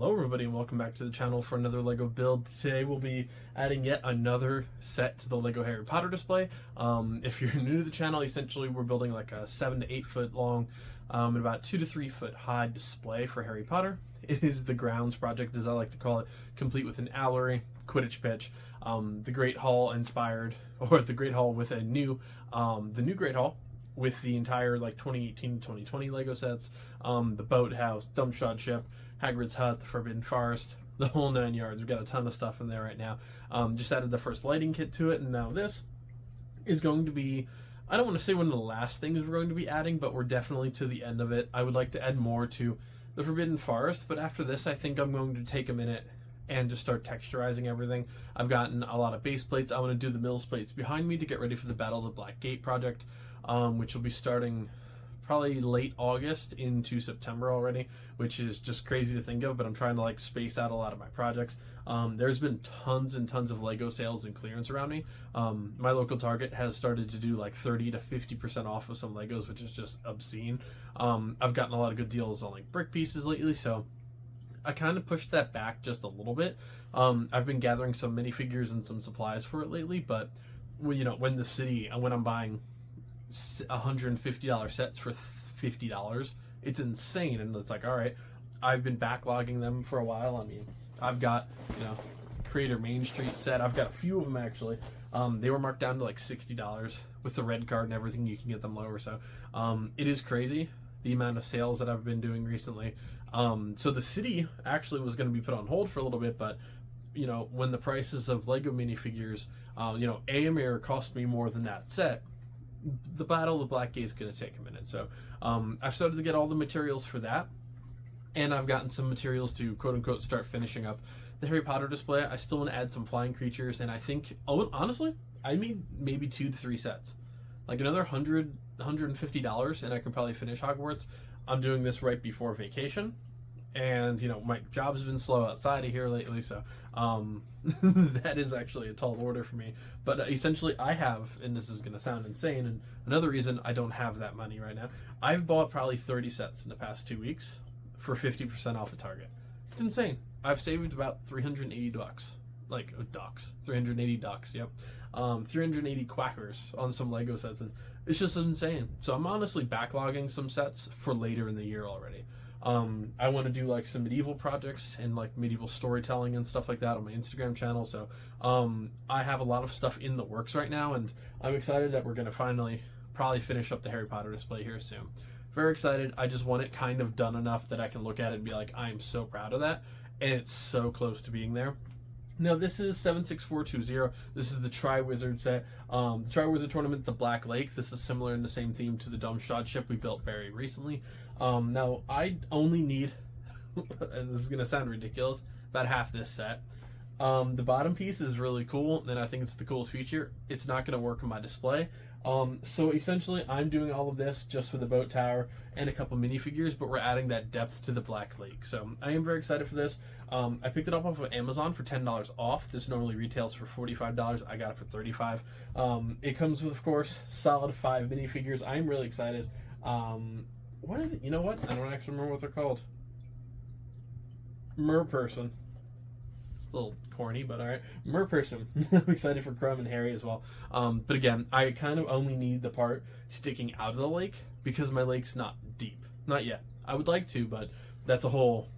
Hello everybody and welcome back to the channel for another LEGO build. Today we'll be adding yet another set to the LEGO Harry Potter display. If you're new to the channel, essentially we're building like a 7 to 8 foot long and about 2 to 3 foot high display for Harry Potter. It is the grounds project, as I like to call it, complete with an owlery, Quidditch pitch, the Great Hall inspired, or the Great Hall with the new Great Hall with the entire like 2018 to 2020 LEGO sets, the boathouse, dumpshot ship, Hagrid's hut, the Forbidden Forest, the whole 9 yards. We've got a ton of stuff in there right now. Just added the first lighting kit to it, and now this is going to be, I don't want to say one of the last things we're going to be adding, but we're definitely to the end of it. I would like to add more to the Forbidden Forest, but after this I think I'm going to take a minute and just start texturizing everything. I've gotten a lot of base plates. I want to do the Mills plates behind me to get ready for the Battle of the Black Gate project, which will be starting probably late August into September already, which is just crazy to think of, but I'm trying to like space out a lot of my projects. There's been tons and tons of LEGO sales and clearance around me. My local Target has started to do like 30 to 50% off of some LEGOs, which is just obscene. I've gotten a lot of good deals on like brick pieces lately, so I kind of pushed that back just a little bit. I've been gathering some minifigures and some supplies for it lately, but when I'm buying $150 sets for $50, it's insane. And it's like, all right, I've been backlogging them for a while. I mean, I've got, Creator Main Street set. I've got a few of them actually. They were marked down to like $60 with the red card and everything. You can get them lower. So it is crazy the amount of sales that I've been doing recently. So the city actually was going to be put on hold for a little bit, but when the prices of LEGO minifigures, AMR cost me more than that set, the Battle of the Black Gate is going to take a minute. So I've started to get all the materials for that, and I've gotten some materials to quote-unquote start finishing up the Harry Potter display. I still want to add some flying creatures, and I think, honestly, I need maybe 2 to 3 sets. Like another $150, and I can probably finish Hogwarts. I'm doing this right before vacation, and my job's been slow outside of here lately, so that is actually a tall order for me. But essentially I have, and this is going to sound insane, and another reason I don't have that money right now, I've bought probably 30 sets in the past 2 weeks for 50% off at Target. It's insane. I've saved about 380 ducks. Like ducks. 380 ducks, yep. 380 quackers on some LEGO sets, and it's just insane. So I'm honestly backlogging some sets for later in the year already. I want to do like some medieval projects and like medieval storytelling and stuff like that on my Instagram channel. So I have a lot of stuff in the works right now, and I'm excited that we're going to finally probably finish up the Harry Potter display here soon. Very excited. I just want it kind of done enough that I can look at it and be like, I am so proud of that, and it's so close to being there. Now this is 76420. This is the Triwizard set. The Triwizard tournament, the Black Lake. This is similar in the same theme to the dumpshot ship we built very recently. Now I only need, and this is gonna sound ridiculous, about half this set. The bottom piece is really cool, and I think it's the coolest feature. It's not gonna work on my display. So essentially I'm doing all of this just for the boat tower and a couple minifigures, but we're adding that depth to the Black Lake. So I am very excited for this. I picked it up off of Amazon for $10 off. This normally retails for $45. I got it for $35. It comes with, of course, solid 5 minifigures. I'm really excited. What are they? You know what? I don't actually remember what they're called. Merperson. It's a little corny, but alright. Merperson. I'm excited for Crumb and Harry as well. But again, I kind of only need the part sticking out of the lake because my lake's not deep. Not yet. I would like to, but that's a whole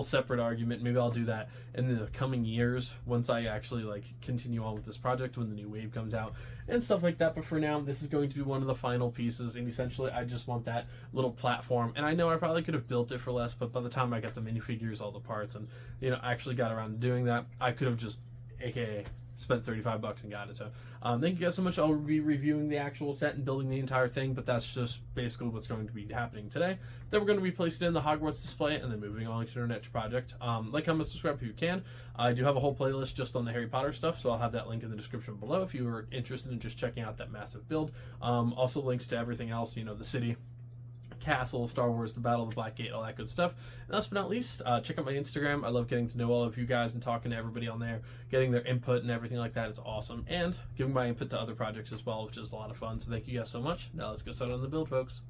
separate argument. Maybe I'll do that in the coming years once I actually like continue on with this project when the new wave comes out and stuff like that. But for now, this is going to be one of the final pieces, and essentially I just want that little platform. And I know I probably could have built it for less, but by the time I got the minifigures, all the parts, and actually got around to doing that, I could have just aka spent $35 and got it. So thank you guys so much. I'll be reviewing the actual set and building the entire thing, but that's just basically what's going to be happening today. Then we're going to be placing it in the Hogwarts display, and then moving on to our next project. Like, comment, subscribe if you can. I do have a whole playlist just on the Harry Potter stuff, so I'll have that link in the description below if you are interested in just checking out that massive build. Also links to everything else, the city, castle, Star Wars, the Battle of the Black Gate, all that good stuff. And last but not least, check out my Instagram. I love getting to know all of you guys and talking to everybody on there, getting their input and everything like that. It's awesome. And giving my input to other projects as well, which is a lot of fun. So thank you guys so much. Now let's get started on the build, folks.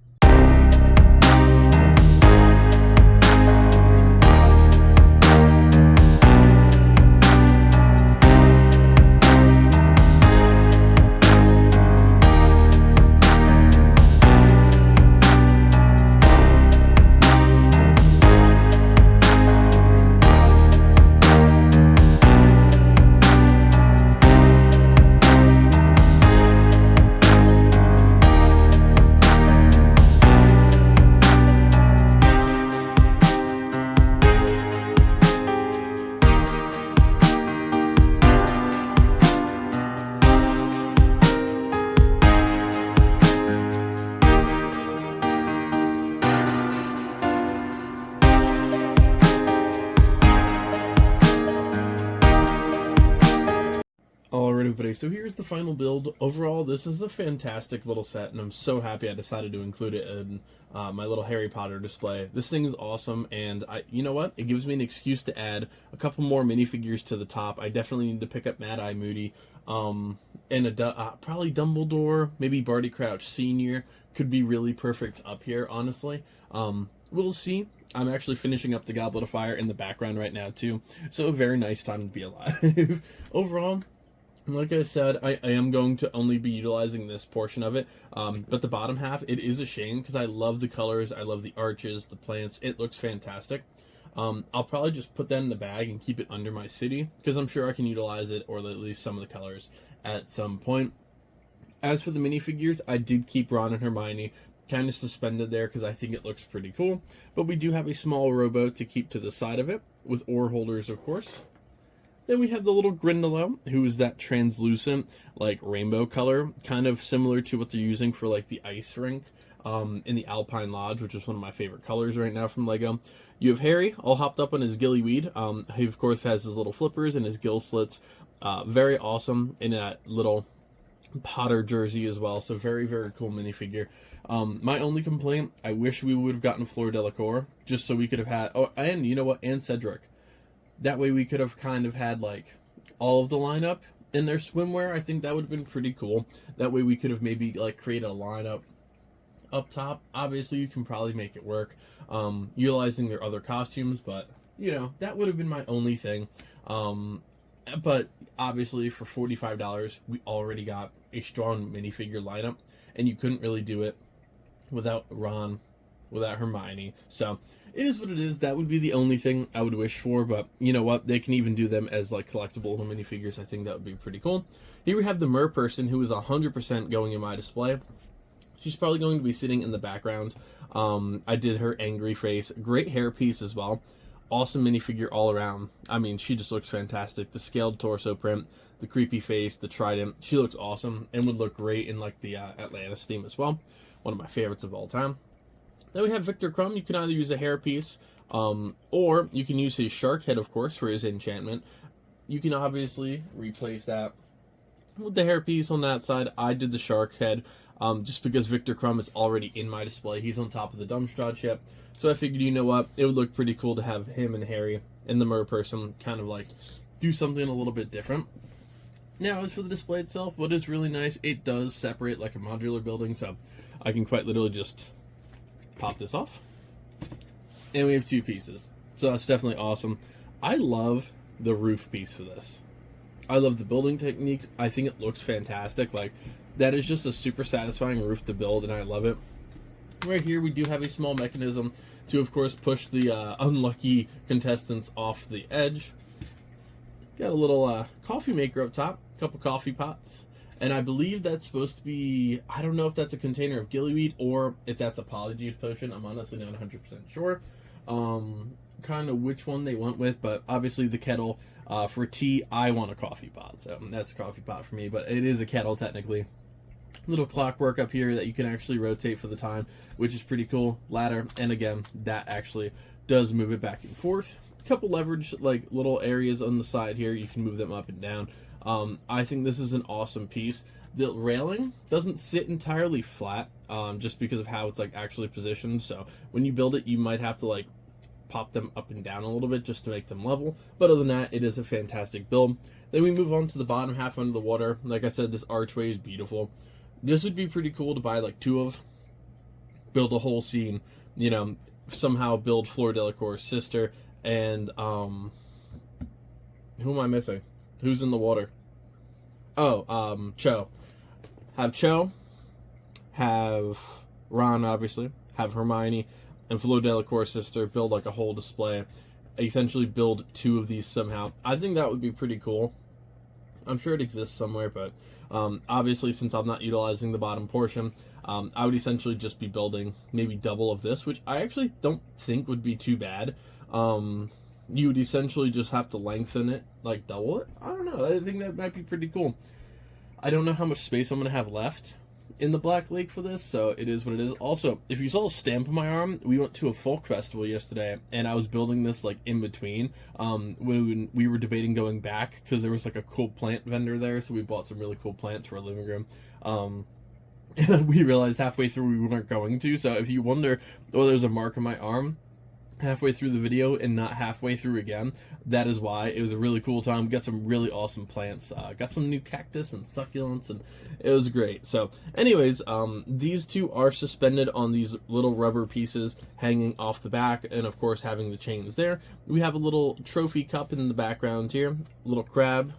Alright everybody, so here's the final build. Overall, this is a fantastic little set, and I'm so happy I decided to include it in my little Harry Potter display. This thing is awesome, and you know what? It gives me an excuse to add a couple more minifigures to the top. I definitely need to pick up Mad Eye Moody, and probably Dumbledore, maybe Barty Crouch Sr. could be really perfect up here, honestly. We'll see. I'm actually finishing up the Goblet of Fire in the background right now, too, so a very nice time to be alive. Overall, like I said, I am going to only be utilizing this portion of it, but the bottom half, it is a shame, because I love the colors, I love the arches, the plants, it looks fantastic. I'll probably just put that in the bag and keep it under my city, because I'm sure I can utilize it, or at least some of the colors, at some point. As for the minifigures, I did keep Ron and Hermione kind of suspended there, because I think it looks pretty cool, but we do have a small rowboat to keep to the side of it, with oar holders, of course. Then we have the little Grindylow, who is that translucent, like, rainbow color, kind of similar to what they're using for, like, the ice rink in the Alpine Lodge, which is one of my favorite colors right now from LEGO. You have Harry, all hopped up on his gillyweed. He, of course, has his little flippers and his gill slits. Very awesome in that little Potter jersey as well, so very, very cool minifigure. My only complaint, I wish we would have gotten Fleur Delacour, just so we could have had... Oh, and you know what? And Cedric. That way we could have kind of had, like, all of the lineup in their swimwear. I think that would have been pretty cool. That way we could have maybe, like, created a lineup up top. Obviously, you can probably make it work, utilizing their other costumes, but, you know, that would have been my only thing. But, obviously, for $45, we already got a strong minifigure lineup, and you couldn't really do it without Ron, without Hermione, so... It is what it is. That would be the only thing I would wish for, but you know what? They can even do them as, like, collectible little minifigures. I think that would be pretty cool. Here we have the Mer person, who is 100% going in my display. She's probably going to be sitting in the background. I did her angry face. Great hairpiece as well. Awesome minifigure all around. I mean, she just looks fantastic. The scaled torso print, the creepy face, the trident. She looks awesome and would look great in, like, the Atlantis theme as well. One of my favorites of all time. Then we have Victor Crumb. You can either use a hairpiece, or you can use his shark head, of course, for his enchantment. You can obviously replace that with the hairpiece on that side. I did the shark head, just because Victor Crumb is already in my display. He's on top of the Dumbstrad ship, so I figured, you know what, it would look pretty cool to have him and Harry and the Mer person kind of, like, do something a little bit different. Now, as for the display itself, what is really nice, it does separate like a modular building, so I can quite literally just pop this off, and we have two pieces, so that's definitely awesome. I love the roof piece for this. I love the building techniques. I think it looks fantastic. Like, that is just a super satisfying roof to build, and I love it. Right here we do have a small mechanism to, of course, push the unlucky contestants off the edge. Got a little coffee maker up top, a couple coffee pots. And I believe that's supposed to be, I don't know if that's a container of gillyweed or if that's a polyjuice potion. I'm honestly not 100% sure kind of which one they went with, but obviously the kettle for tea, I want a coffee pot. So that's a coffee pot for me, but it is a kettle technically. Little clockwork up here that you can actually rotate for the time, which is pretty cool. Ladder, and again, that actually does move it back and forth. A couple leverage, like, little areas on the side here. You can move them up and down. I think this is an awesome piece. The railing doesn't sit entirely flat, just because of how it's, like, actually positioned. So when you build it, you might have to, like, pop them up and down a little bit just to make them level. But other than that, it is a fantastic build. Then we move on to the bottom half under the water. Like I said, this archway is beautiful. This would be pretty cool to buy, like, two of. Build a whole scene. You know, somehow build Fleur Delacour's sister. And, who am I missing? Who's in the water? Oh, Cho. Have Cho, have Ron, obviously, have Hermione, and Fleur Delacour's sister build, like, a whole display. Essentially build two of these somehow. I think that would be pretty cool. I'm sure it exists somewhere, but obviously, since I'm not utilizing the bottom portion, I would essentially just be building maybe double of this, which I actually don't think would be too bad. You would essentially just have to lengthen it, like double it. I don't know. I think that might be pretty cool. I don't know how much space I'm going to have left in the Black Lake for this, so it is what it is. Also, if you saw a stamp on my arm, we went to a folk festival yesterday, and I was building this like in between. When we were debating going back because there was like a cool plant vendor there, so we bought some really cool plants for our living room. And we realized halfway through we weren't going to. So if you wonder, oh, there's a mark on my arm halfway through the video and not halfway through again, that is why. It was a really cool time. Got some really awesome plants, got some new cactus and succulents, and it was great. So anyways, these two are suspended on these little rubber pieces hanging off the back, and of course having the chains there. We have a little trophy cup in the background here, a little crab,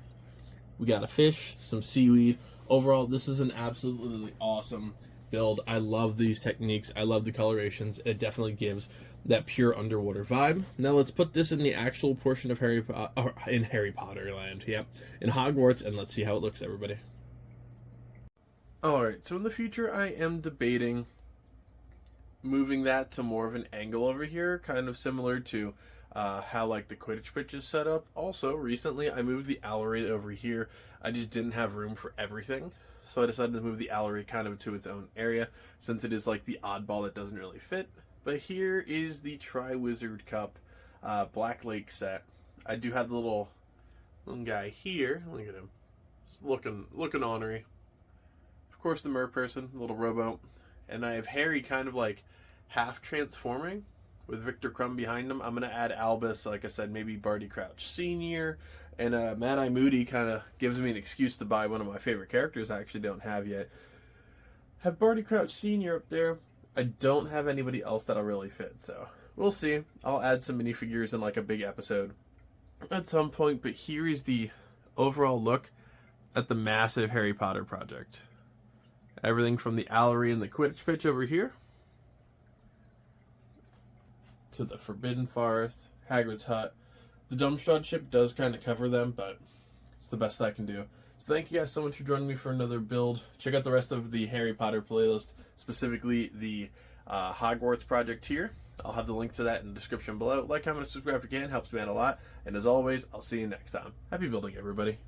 we got a fish, some seaweed. Overall, this is an absolutely awesome build. I love these techniques. I love the colorations. It definitely gives that pure underwater vibe. Now let's put this in the actual portion of Harry Potter land. Yep, in Hogwarts, and let's see how it looks, everybody. Alright, so in the future I am debating moving that to more of an angle over here, kind of similar to how like the Quidditch pitch is set up. Also, recently I moved the Allery over here. I just didn't have room for everything, so I decided to move the Allery kind of to its own area, since it is like the oddball that doesn't really fit. But here is the Triwizard Cup Black Lake set. I do have the little guy here. Look at him, just looking ornery. Of course, the mer person, the little rowboat, and I have Harry kind of like half transforming with Victor Crumb behind him. I'm gonna add Albus, like I said, maybe Barty Crouch Sr. And Mad Eye Moody kind of gives me an excuse to buy one of my favorite characters I actually don't have yet. Have Barty Crouch Sr. up there. I don't have anybody else that'll really fit, so we'll see. I'll add some minifigures in like a big episode at some point, but here is the overall look at the massive Harry Potter project. Everything from the Allery and the Quidditch pitch over here to the Forbidden Forest, Hagrid's hut. The Dumbstrad ship does kind of cover them, but it's the best I can do. So thank you guys so much for joining me for another build. Check out the rest of the Harry Potter playlist, specifically the Hogwarts project here. I'll have the link to that in the description below. Like, comment, and subscribe if you can. Helps me out a lot. And as always, I'll see you next time. Happy building, everybody.